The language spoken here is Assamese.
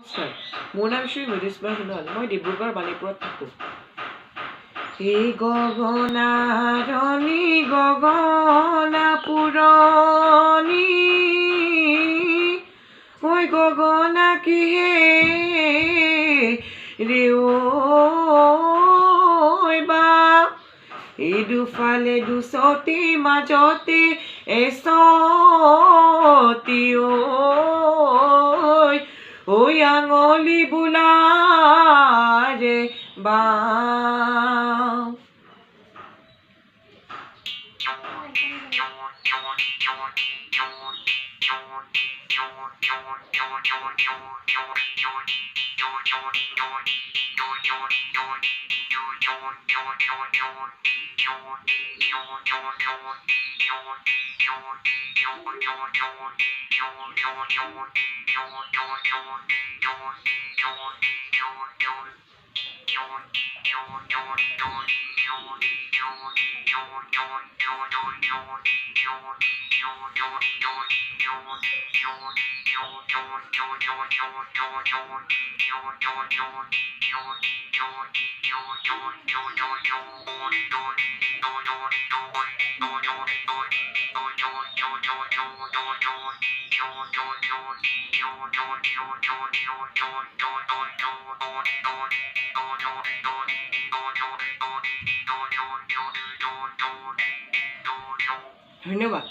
নমস্কাৰ মোৰ নাম শ্ৰী মৃদুস্ময় সোণোৱাল মই ডিব্ৰুগড় বালিপুৰত থাকোঁ এই গগনাৰণী গগনা পুৰণি ঐ গগনা কিহে ৰেওবা এই দুফালে দুচতি মাজতে এচতি ঐ আঙলি বোলাৰে বাওঁ ধন্যবাদ